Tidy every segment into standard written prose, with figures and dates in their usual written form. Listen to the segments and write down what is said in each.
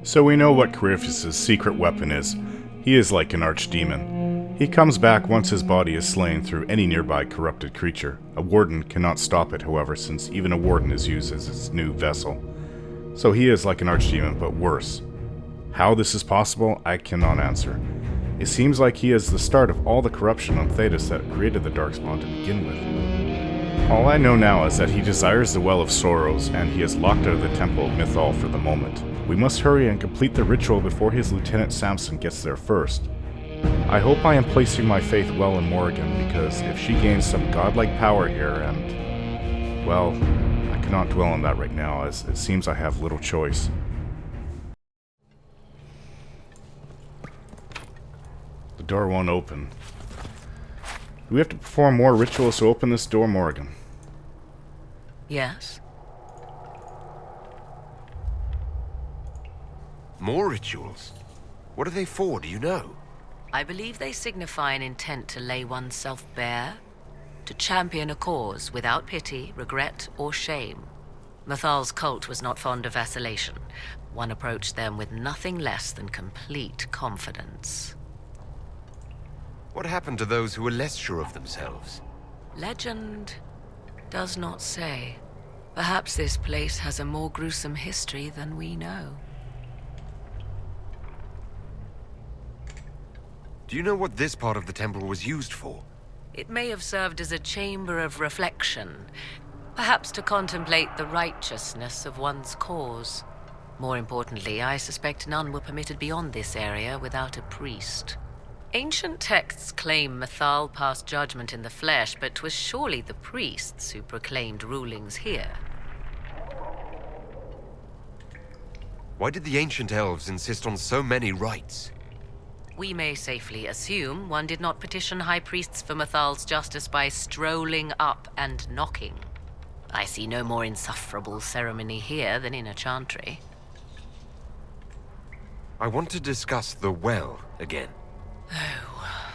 So we know what Corypheus' secret weapon is. He is like an archdemon. He comes back once his body is slain through any nearby corrupted creature. A warden cannot stop it, however, since even a warden is used as its new vessel. So he is like an archdemon, but worse. How this is possible, I cannot answer. It seems like he is the start of all the corruption on Thetis that created the Darkspawn to begin with. All I know now is that he desires the Well of Sorrows, and he is locked out of the Temple of Mythal for the moment. We must hurry and complete the ritual before his lieutenant Samson gets there first. I hope I am placing my faith well in Morrigan, because if she gains some godlike power here and... well, I cannot dwell on that right now, as it seems I have little choice. The door won't open. Do we have to perform more rituals to open this door, Morrigan? Yes? More rituals? What are they for, do you know? I believe they signify an intent to lay oneself bare, to champion a cause without pity, regret, or shame. Mythal's cult was not fond of vacillation. One approached them with nothing less than complete confidence. What happened to those who were less sure of themselves? Legend does not say. Perhaps this place has a more gruesome history than we know. Do you know what this part of the temple was used for? It may have served as a chamber of reflection, perhaps to contemplate the righteousness of one's cause. More importantly, I suspect none were permitted beyond this area without a priest. Ancient texts claim Mythal passed judgment in the flesh, but 'twas surely the priests who proclaimed rulings here. Why did the ancient elves insist on so many rites? We may safely assume one did not petition high priests for Mythal's justice by strolling up and knocking. I see no more insufferable ceremony here than in a chantry. I want to discuss the well again. Oh,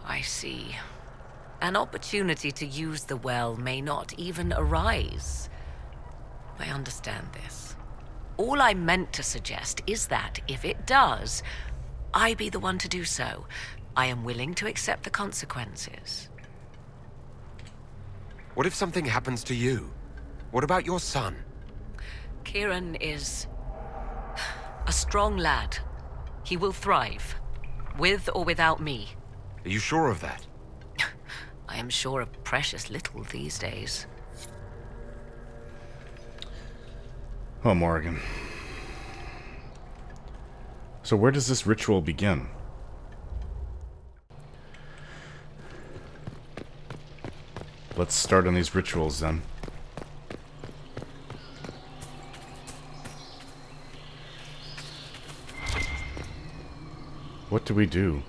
I see. An opportunity to use the well may not even arise. I understand this. All I meant to suggest is that, if it does, I be the one to do so. I am willing to accept the consequences. What if something happens to you? What about your son? Kieran is a strong lad. He will thrive, with or without me. Are you sure of that? I am sure of precious little these days. Oh, Morrigan. So where does this ritual begin? Let's start on these rituals then. What do we do?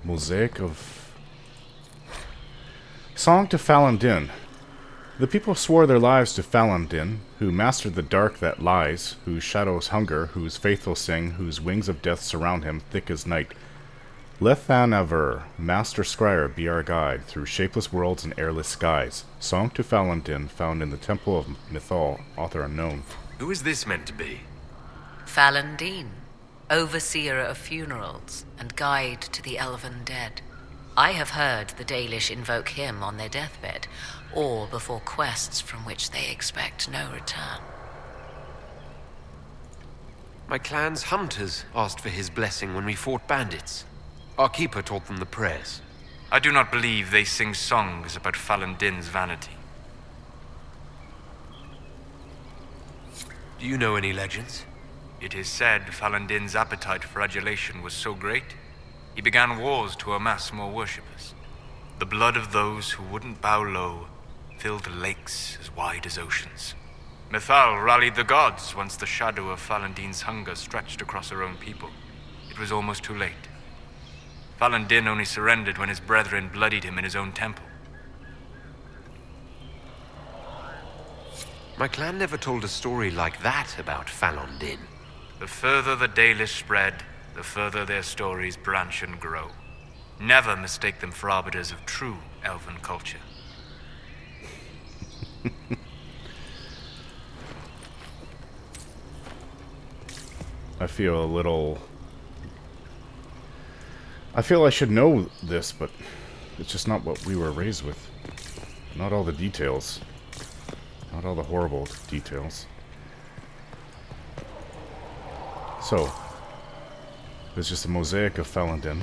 Mosaic of... Song to Falun Din. The people swore their lives to Falun Din, who mastered the dark that lies, whose shadows hunger, whose faithful sing, whose wings of death surround him, thick as night. Let Than Aver, master scryer, be our guide, through shapeless worlds and airless skies. Song to Falun Din, found in the Temple of Mythal, author unknown. Who is this meant to be? Falun Din, overseer of funerals and guide to the elven dead. I have heard the Dalish invoke him on their deathbed, or before quests from which they expect no return. My clan's hunters asked for his blessing when we fought bandits. Our keeper taught them the prayers. I do not believe they sing songs about Falun Din's vanity. Do you know any legends? It is said Falun Din's appetite for adulation was so great, he began wars to amass more worshippers. The blood of those who wouldn't bow low filled lakes as wide as oceans. Mythal rallied the gods once the shadow of Falun Din's hunger stretched across her own people. It was almost too late. Falun Din only surrendered when his brethren bloodied him in his own temple. My clan never told a story like that about Falun Din. The further the Dalish spread, the further their stories branch and grow. Never mistake them for arbiters of true elven culture. I feel a little... I feel I should know this, but it's just not what we were raised with. Not all the details. Not all the horrible details. So, there's just a mosaic of Felondin.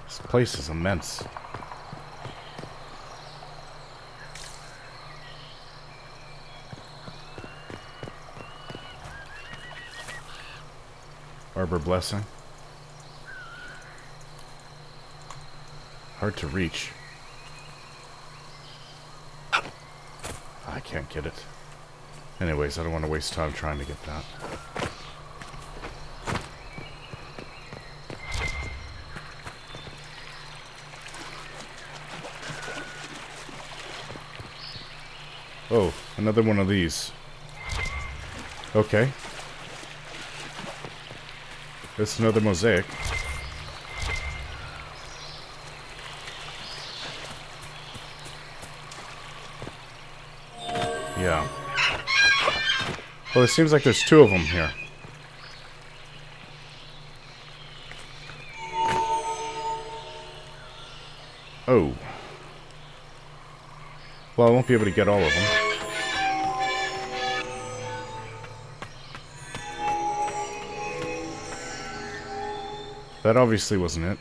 This place is immense. Arbor Blessing. Hard to reach. I can't get it. Anyways, I don't want to waste time trying to get that. Oh, another one of these. Okay. That's another mosaic. Yeah. Well, it seems like there's two of them here. Oh. Well, I won't be able to get all of them. That obviously wasn't it.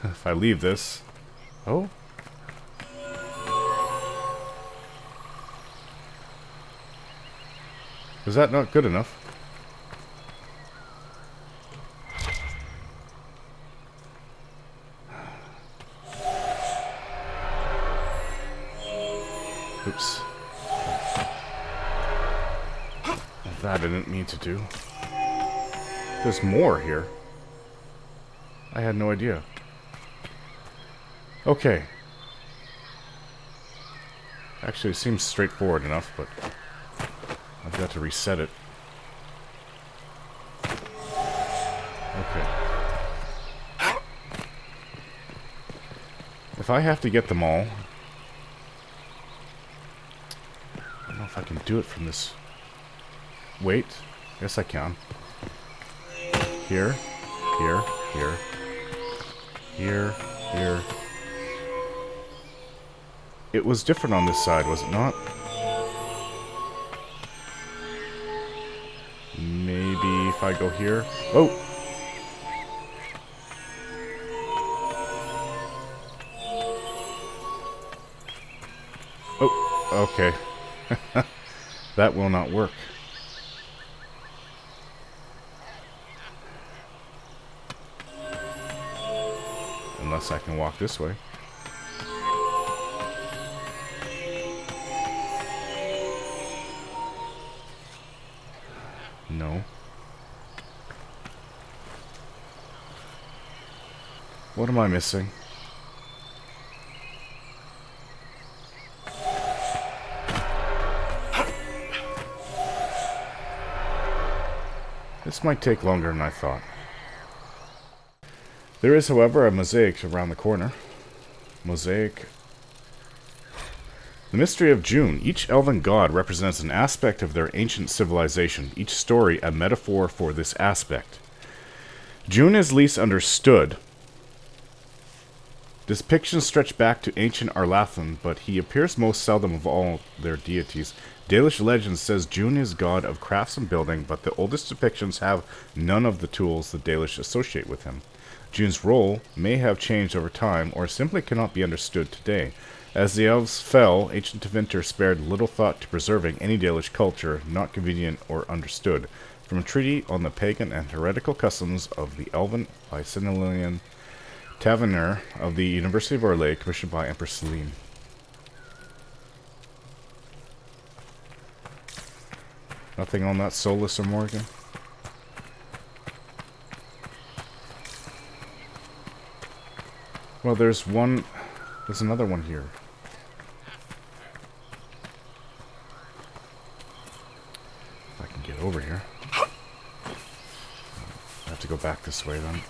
If I leave this... Oh? Is that not good enough? Oops. That I didn't mean to do. There's more here. I had no idea. Okay. Actually, it seems straightforward enough, but I've got to reset it. Okay. If I have to get them all... I don't know if I can do it from this... Wait. Yes, I can. Here. Here. Here. Here. Here. It was different on this side, was it not? Maybe if I go here... Oh! Oh, okay. That will not work. Unless I can walk this way. No. What am I missing? This might take longer than I thought. There is, however, a mosaic around the corner. Mosaic. The mystery of June. Each elven god represents an aspect of their ancient civilization, each story a metaphor for this aspect. June is least understood. Depictions stretch back to ancient Arlathan, but he appears most seldom of all their deities. Dalish legend says June is god of crafts and building, but the oldest depictions have none of the tools the Dalish associate with him. June's role may have changed over time, or simply cannot be understood today. As the elves fell, ancient Tevinter spared little thought to preserving any Dalish culture not convenient or understood. From a treaty on the pagan and heretical customs of the Elven by Sinilian Taverner of the University of Orlais, commissioned by Empress Celine. Nothing on that Solus or Morgan? Well, there's one... There's another one here. If I can get over here. I have to go back this way then.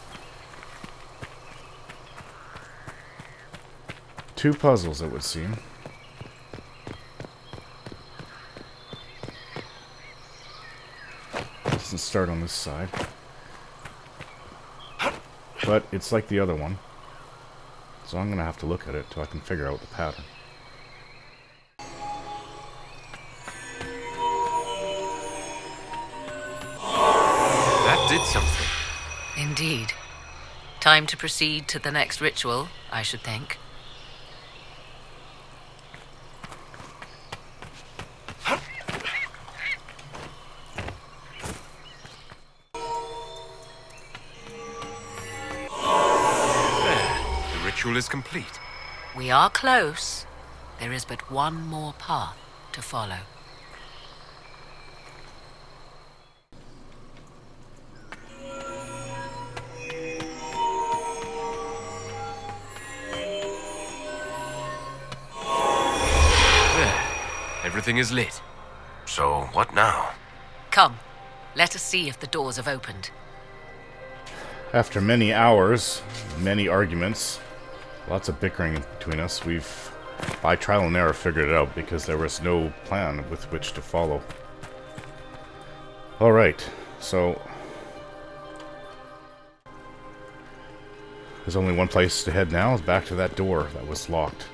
2 puzzles, it would seem. Doesn't start on this side. But it's like the other one. So I'm going to have to look at it till I can figure out the pattern. That did something. Indeed. Time to proceed to the next ritual, I should think. The ritual is complete. We are close. There is but one more path to follow. Everything is lit. So, what now? Come, let us see if the doors have opened. After many hours, many arguments, lots of bickering between us, we've, by trial and error, figured it out because there was no plan with which to follow. Alright, so there's only one place to head now, is back to that door that was locked.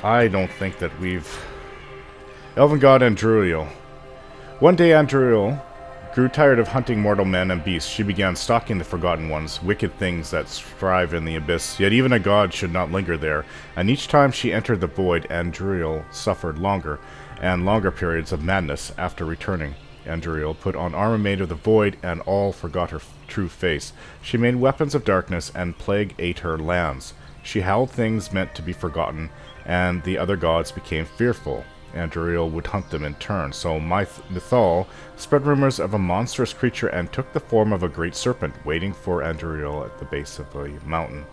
I don't think that we've... Elven God Andruil. One day Andruil grew tired of hunting mortal men and beasts. She began stalking the Forgotten Ones, wicked things that strive in the abyss. Yet even a god should not linger there, and each time she entered the void, Andruil suffered longer and longer periods of madness after returning. Andruil put on armor made of the void, and all forgot her true face. She made weapons of darkness, and plague ate her lands. She howled things meant to be forgotten, and the other gods became fearful. Andruil would hunt them in turn, so Mythal spread rumors of a monstrous creature and took the form of a great serpent, waiting for Andruil at the base of a mountain.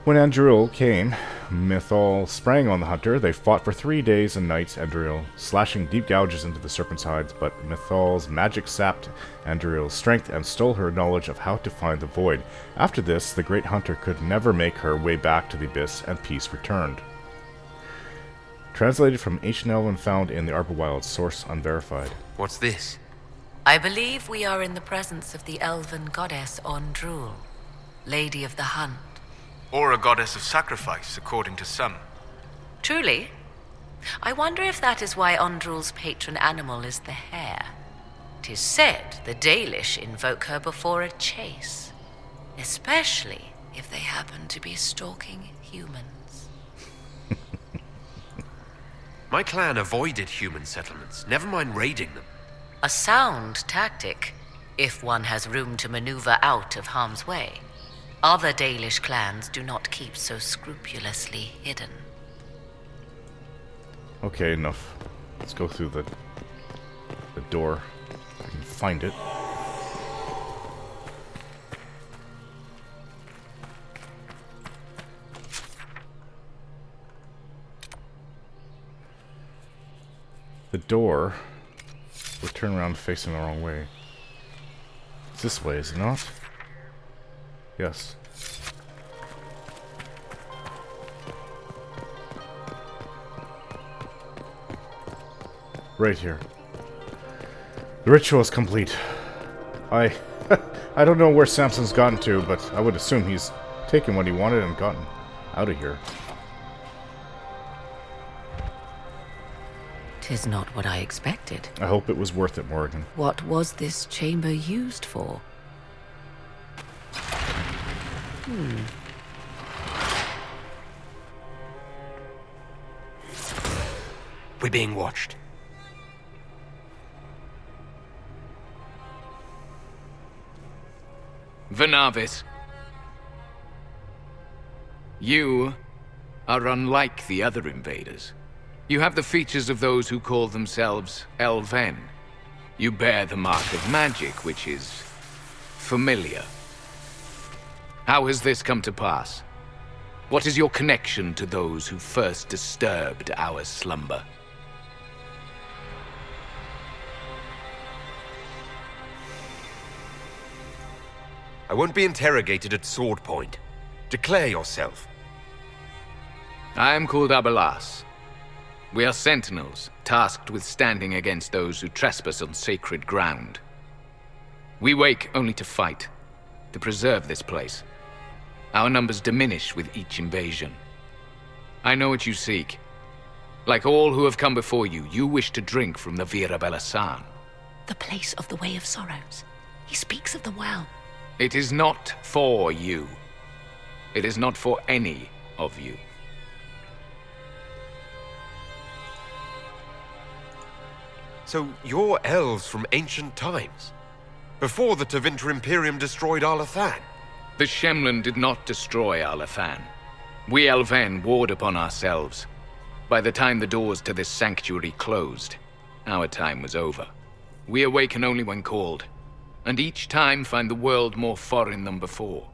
When Andruil came, Mythal sprang on the hunter. They fought for 3 days and nights, Andruil slashing deep gouges into the serpent's hides, but Mythal's magic sapped Andruil's strength and stole her knowledge of how to find the void. After this, the great hunter could never make her way back to the abyss, and peace returned. Translated from Ancient Elven, found in the Arborwild, source unverified. What's this? I believe we are in the presence of the elven goddess Ondrul, Lady of the Hunt. Or a goddess of sacrifice, according to some. Truly? I wonder if that is why Ondrul's patron animal is the hare. 'Tis said the Dalish invoke her before a chase, especially if they happen to be stalking humans. My clan avoided human settlements, never mind raiding them. A sound tactic, if one has room to maneuver out of harm's way. Other Dalish clans do not keep so scrupulously hidden. Okay, enough. Let's go through the door. If I can find it. The door. We're turned around facing the wrong way. It's this way, is it not? Yes. Right here. The ritual is complete. I don't know where Samson's gotten to, but I would assume he's taken what he wanted and gotten out of here. 'Tis not what I expected. I hope it was worth it, Morrigan. What was this chamber used for? We're being watched. Venavis, you are unlike the other invaders. You have the features of those who call themselves Elven. You bear the mark of magic, which is familiar. How has this come to pass? What is your connection to those who first disturbed our slumber? I won't be interrogated at sword point. Declare yourself. I am called Abelas. We are sentinels, tasked with standing against those who trespass on sacred ground. We wake only to fight, to preserve this place. Our numbers diminish with each invasion. I know what you seek. Like all who have come before you, you wish to drink from the Vira Belasan. The place of the Way of Sorrows. He speaks of the well. It is not for you. It is not for any of you. So you're elves from ancient times? Before the Tevinter Imperium destroyed Arlathan? The Shemlin did not destroy Arlathan. We Elven warred upon ourselves. By the time the doors to this sanctuary closed, our time was over. We awaken only when called, and each time find the world more foreign than before.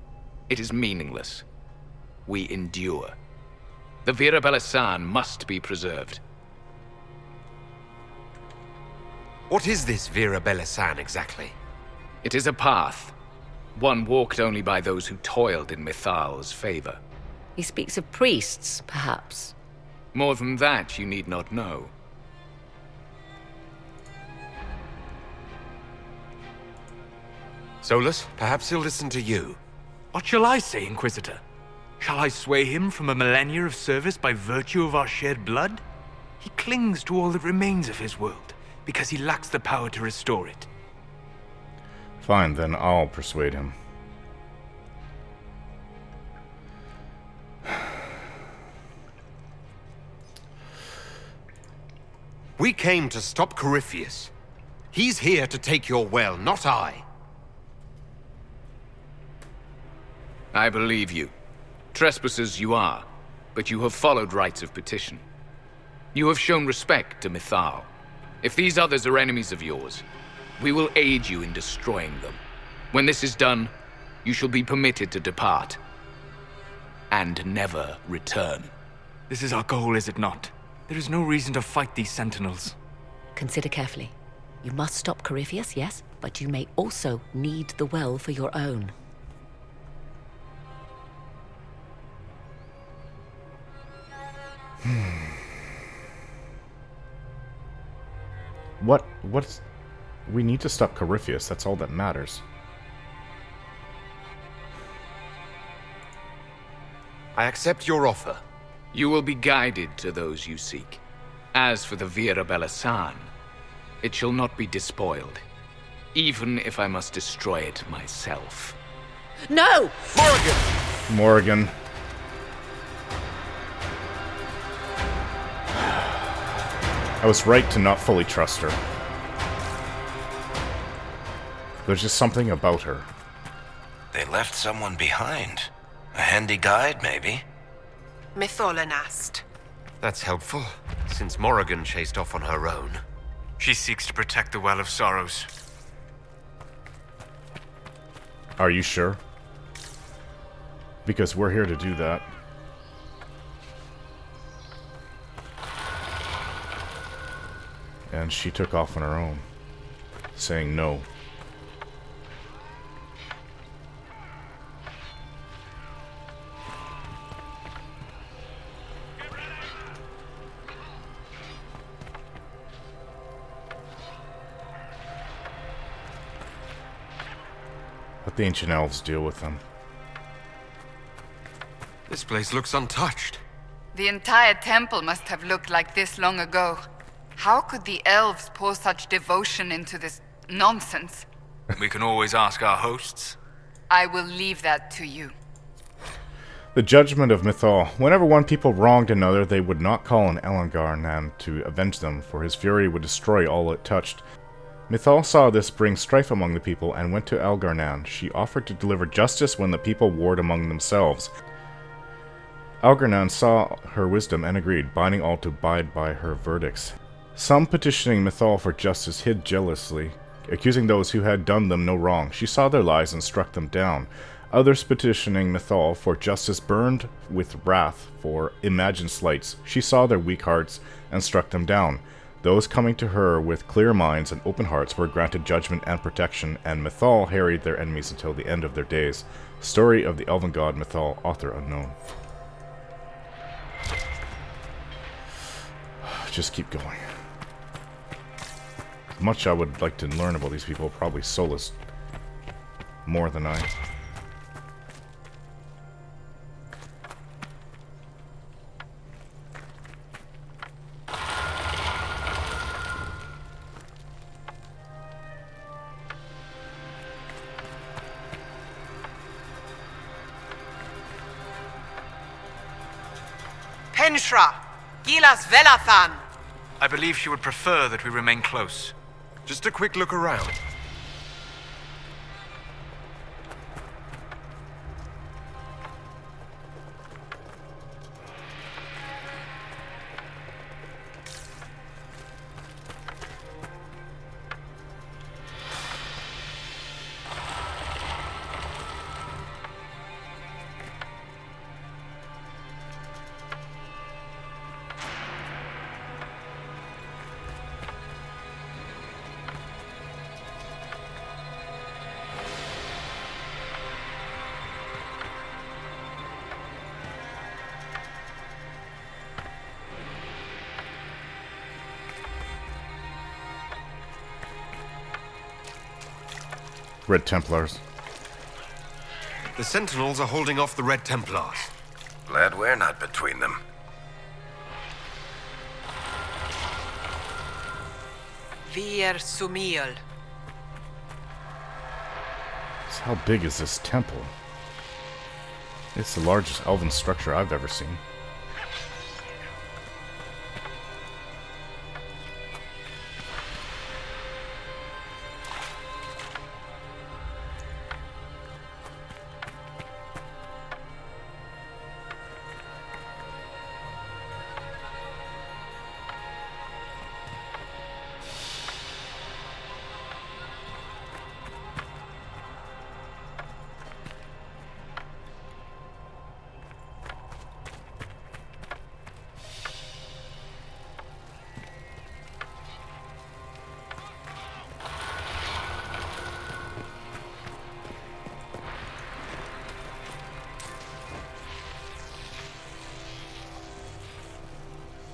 It is meaningless. We endure. The Vira Belasan must be preserved. What is this Vira Belasan exactly? It is a path, one walked only by those who toiled in Mithal's favor. He speaks of priests, perhaps. More than that, you need not know. Solus, perhaps he'll listen to you. What shall I say, Inquisitor? Shall I sway him from a millennia of service by virtue of our shared blood? He clings to all that remains of his world, because he lacks the power to restore it. Fine, then I'll persuade him. We came to stop Corypheus. He's here to take your well, not I. I believe you. Trespassers you are, but you have followed rites of petition. You have shown respect to Mithal. If these others are enemies of yours, we will aid you in destroying them. When this is done, you shall be permitted to depart. And never return. This is our goal, is it not? There is no reason to fight these sentinels. Consider carefully. You must stop Corypheus, yes, but you may also need the well for your own. What's... We need to stop Corypheus, that's all that matters. I accept your offer. You will be guided to those you seek. As for the Vira Belasan, it shall not be despoiled, even if I must destroy it myself. No! Morrigan. I was right to not fully trust her. There's just something about her. They left someone behind. A handy guide, maybe? Mytholanast. That's helpful, since Morrigan chased off on her own. She seeks to protect the Well of Sorrows. Are you sure? Because we're here to do that. And she took off on her own, saying no. Let the ancient elves deal with them. This place looks untouched. The entire temple must have looked like this long ago. How could the elves pour such devotion into this nonsense? We can always ask our hosts. I will leave that to you. The judgment of Mythal. Whenever one people wronged another, they would not call on Elgarnan to avenge them, for his fury would destroy all it touched. Mythal saw this bring strife among the people and went to Elgarnan. She offered to deliver justice when the people warred among themselves. Elgarnan saw her wisdom and agreed, binding all to abide by her verdicts. Some petitioning Mythal for justice hid jealously, accusing those who had done them no wrong. She saw their lies and struck them down. Others petitioning Mythal for justice burned with wrath for imagined slights. She saw their weak hearts and struck them down. Those coming to her with clear minds and open hearts were granted judgment and protection, and Mythal harried their enemies until the end of their days. Story of the elven god Mythal, author unknown. Just keep going. Much I would like to learn about these people, probably Solus more than I. Penshra, Gilas Velathan. I believe she would prefer that we remain close. Just a quick look around. Red Templars. The Sentinels are holding off the Red Templars. Glad we're not between them. Vir Sumiel. So how big is this temple? It's the largest elven structure I've ever seen.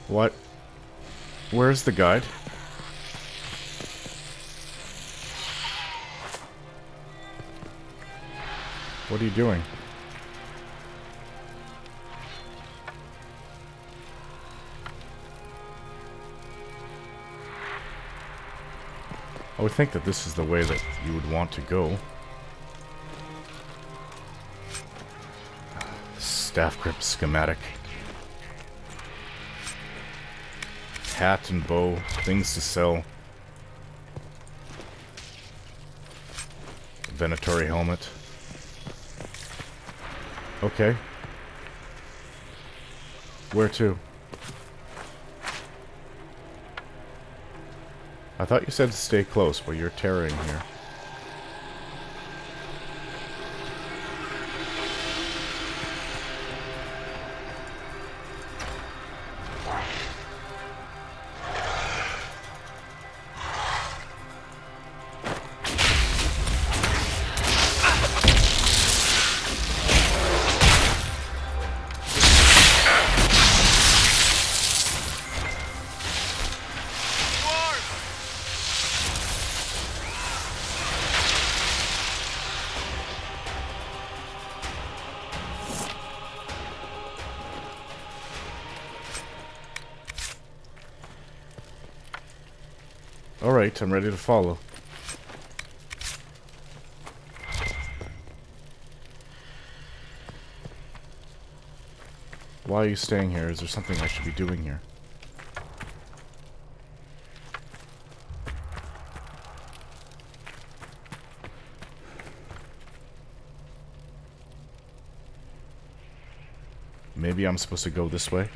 What? Where's the guide? What are you doing? I would think that this is the way that you would want to go. Staff grip schematic. Hat and bow, things to sell. Venatori helmet. Okay. Where to? I thought you said to stay close, but you're tarrying here. Alright, I'm ready to follow. Why are you staying here? Is there something I should be doing here? Maybe I'm supposed to go this way?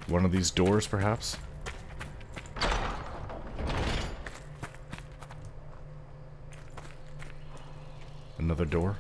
One of these doors, perhaps? Another door?